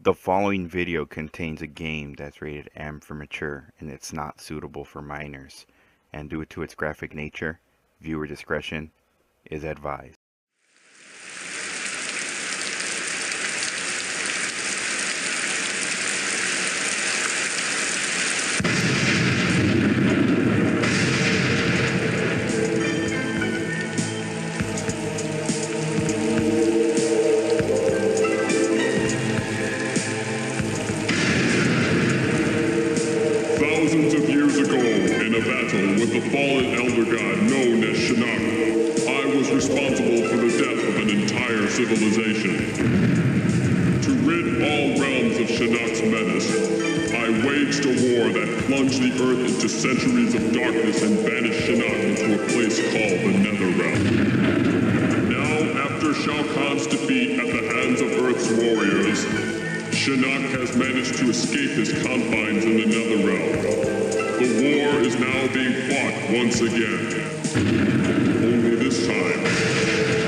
The following video contains a game that's rated M for mature, and it's not suitable for minors. And due to its graphic nature, viewer discretion is advised. Thousands of years ago, in a battle with the fallen elder god known as Shinnok, I was responsible for the death of an entire civilization. To rid all realms of Shinnok's menace, I waged a war that plunged the earth into centuries of darkness and banished Shinnok into a place called the Netherrealm. Now, after Shao Kahn's defeat at the hands of Earth's warriors, Shinnok has managed to escape his confines in the Netherrealm. The war is now being fought once again. Only this time,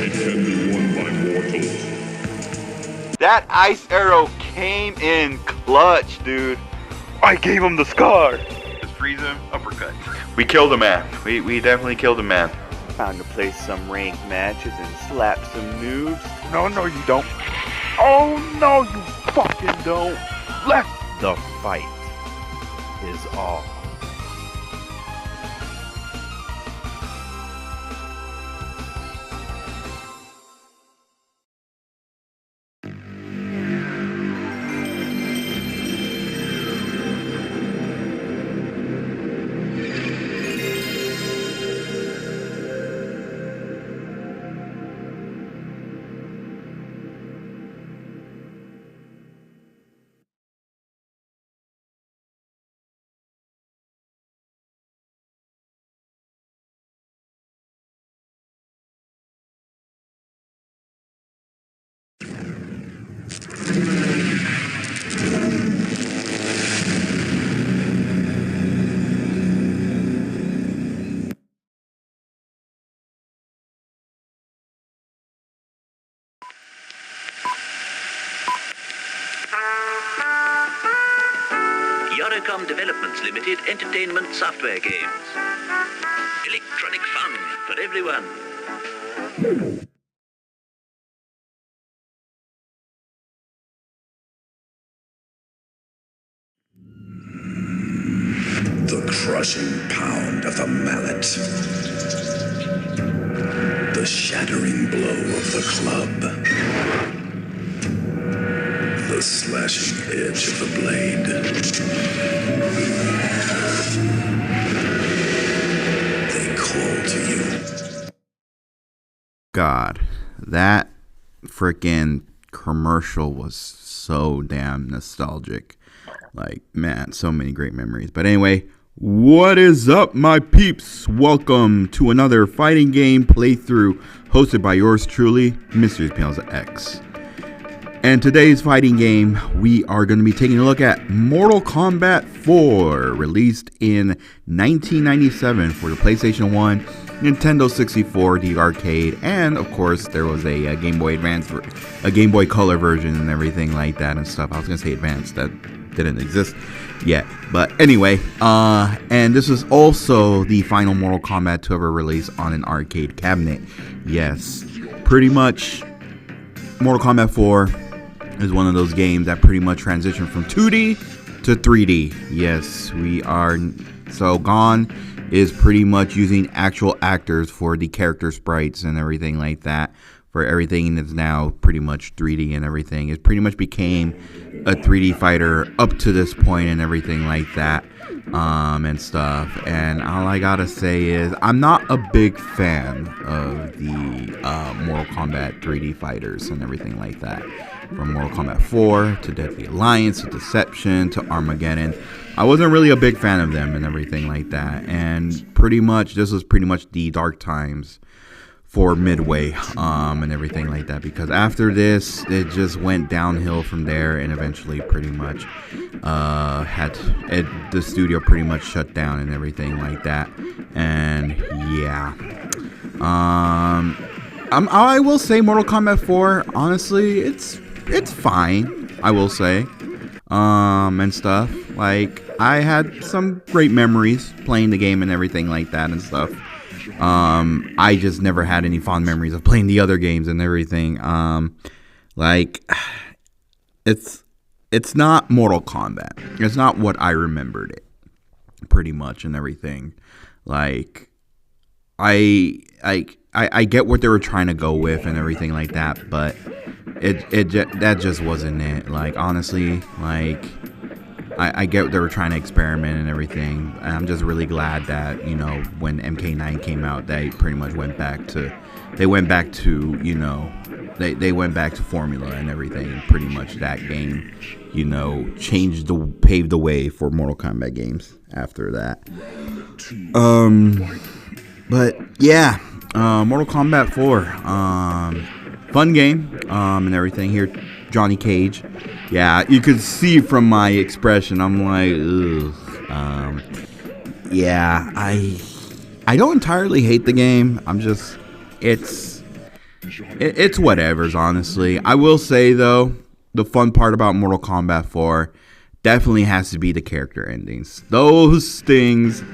it can be won by mortals. That ice arrow came in clutch, dude. I gave him the scar. Just freeze him, uppercut. We killed a man. We definitely killed a man. Time to play some ranked matches and slap some moves. No, you don't. Oh no, you fucking don't. Let the fight is all. Eurocom Developments Limited Entertainment Software Games. Electronic fun for everyone. The crushing pound of the mallet. The shattering blow of the club. The slashing edge of the blade. They call to you. God, that freaking commercial was so damn nostalgic. Like, man, so many great memories. But anyway, what is up, my peeps? Welcome to another fighting game playthrough hosted by yours truly, mrespnozax. And today's fighting game, we are going to be taking a look at Mortal Kombat 4, released in 1997 for the PlayStation 1, Nintendo 64, the arcade, and of course there was a Game Boy Advance, a Game Boy Color version and everything like that and stuff. I was going to say Advance, that didn't exist yet. But anyway, and this is also the final Mortal Kombat to ever release on an arcade cabinet. Yes, pretty much Mortal Kombat 4 is one of those games that pretty much transitioned from 2D to 3D. Yes, we are. So Gone is pretty much using actual actors for the character sprites and everything like that. For everything that's now pretty much 3D and everything. It pretty much became a 3D fighter up to this point and everything like that. And stuff. And all I gotta say is I'm not a big fan of the Mortal Kombat 3D fighters and everything like that. From Mortal Kombat 4 to Deadly Alliance to Deception to Armageddon, I wasn't really a big fan of them and everything like that. And pretty much this was pretty much the dark times for Midway and everything like that, because after this it just went downhill from there, and eventually pretty much the studio pretty much shut down and everything like that. And yeah, I will say Mortal Kombat 4, honestly, it's fine. I will say, and stuff. Like, I had some great memories playing the game and everything like that and stuff. I just never had any fond memories of playing the other games and everything. Like, it's not Mortal Kombat. It's not what I remembered it, pretty much, and everything. Like, I get what they were trying to go with and everything like that, but that just wasn't it. Like, honestly, like, I get what they were trying to experiment and everything. And I'm just really glad that, you know, when MK9 came out, they pretty much went back to you know, they went back to formula and everything. Pretty much that game, you know, paved the way for Mortal Kombat games after that. But yeah, Mortal Kombat 4, fun game, and everything. Here, Johnny Cage. Yeah, you could see from my expression, I'm like, ugh. Yeah, I don't entirely hate the game. I'm just, it's whatever's, honestly. I will say, though, the fun part about Mortal Kombat 4 definitely has to be the character endings. Those things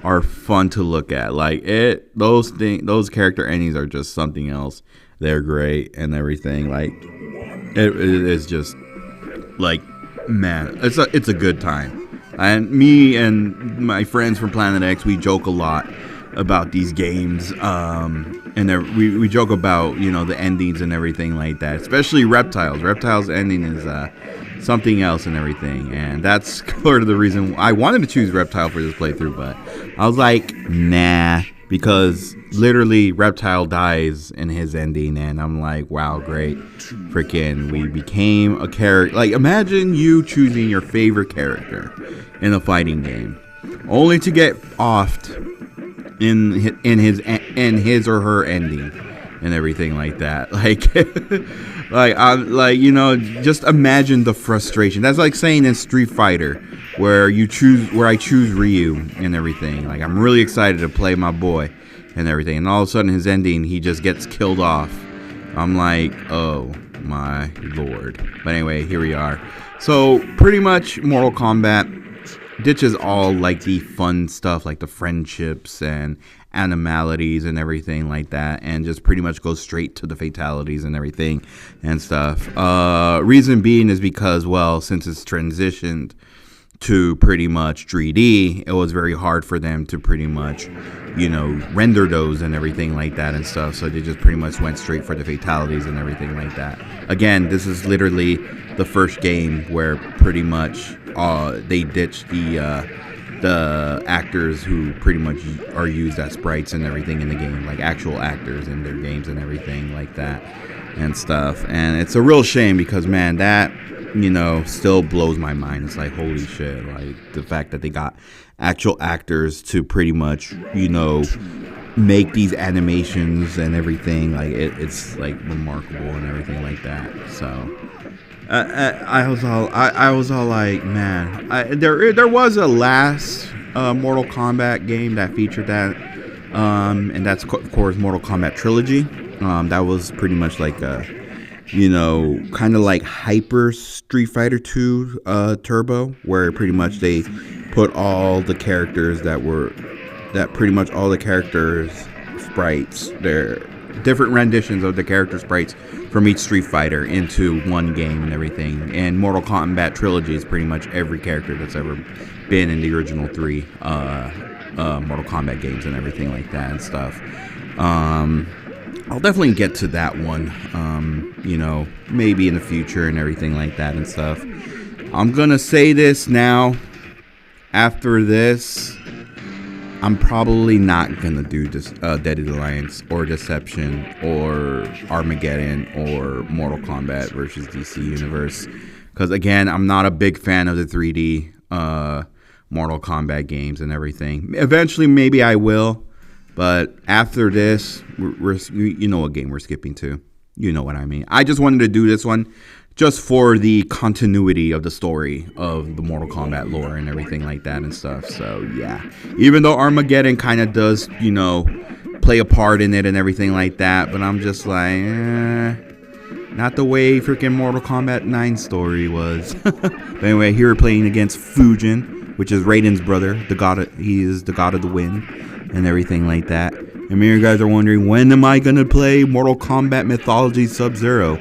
are fun to look at. Like, those character endings are just something else. They're great and everything. Like, it is just, like, man, it's a good time. And me and my friends from Planet X, we joke a lot about these games, and we joke about, you know, the endings and everything like that, especially Reptile's ending is something else and everything, and that's part of the reason I wanted to choose Reptile for this playthrough, but I was like, nah, because literally Reptile dies in his ending, and I'm like, wow, great, freaking, we became a character. Like, imagine you choosing your favorite character in a fighting game, only to get offed in his or her ending and everything like that. Like, you know, just imagine the frustration. That's like saying in Street Fighter, where I choose Ryu and everything. Like, I'm really excited to play my boy and everything, and all of a sudden his ending, he just gets killed off. I'm like, oh my lord. But anyway, here we are. So pretty much Mortal Kombat ditches all, like, the fun stuff, like the friendships and animalities and everything like that, and just pretty much goes straight to the fatalities and everything and stuff. Reason being is because, well, since it's transitioned to pretty much 3D, it was very hard for them to pretty much, you know, render those and everything like that and stuff. So they just pretty much went straight for the fatalities and everything like that. Again, this is literally the first game where pretty much they ditched the actors who pretty much are used as sprites and everything in the game, like actual actors in their games and everything like that and stuff. And it's a real shame because, man, that, you know, still blows my mind. It's like, holy shit, like the fact that they got actual actors to pretty much, you know, make these animations and everything. Like, it's like remarkable and everything like that. So I was all like, man, there was a last Mortal Kombat game that featured that, and that's of course Mortal Kombat Trilogy. That was pretty much like a, you know, kind of like Hyper Street Fighter 2 Turbo, where pretty much they put all the characters pretty much all the characters sprites, their different renditions of the character sprites from each Street Fighter into one game and everything. And Mortal Kombat Trilogy is pretty much every character that's ever been in the original 3 Mortal Kombat games and everything like that and stuff. I'll definitely get to that one, you know, maybe in the future and everything like that and stuff. I'm gonna say this now. After this, I'm probably not gonna do this Deadly Alliance or Deception or Armageddon or Mortal Kombat versus DC Universe, because again, I'm not a big fan of the 3D Mortal Kombat games and everything. Eventually, maybe I will, but after this, you know what game we're skipping to. You know what I mean. I just wanted to do this one just for the continuity of the story of the Mortal Kombat lore and everything like that and stuff. So yeah, even though Armageddon kind of does, you know, play a part in it and everything like that, but I'm just like, Not the way freaking Mortal Kombat 9 story was. But anyway, here we're playing against Fujin, which is Raiden's brother. He is the god of the wind and everything like that. And many of you guys are wondering, when am I going to play Mortal Kombat Mythology Sub-Zero?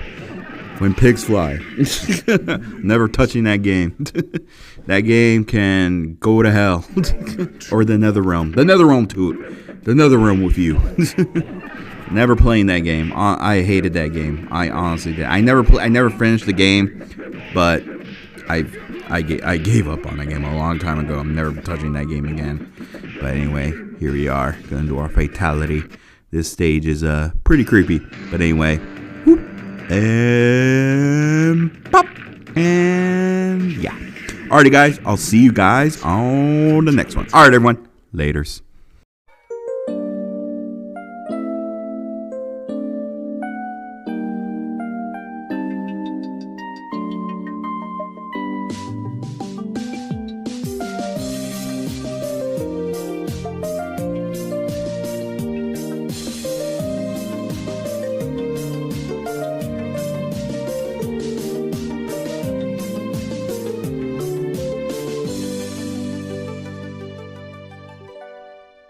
When pigs fly. Never touching that game. That game can go to hell. Or the Netherrealm. The Netherrealm too. The Netherrealm with you. Never playing that game. I hated that game. I honestly did. I never finished the game, but I gave up on that game a long time ago. I'm never touching that game again. But anyway, here we are. Gonna do our fatality. This stage is pretty creepy. But anyway, whoop, and pop, and yeah. Alrighty, guys. I'll see you guys on the next one. Alright, everyone. Laters.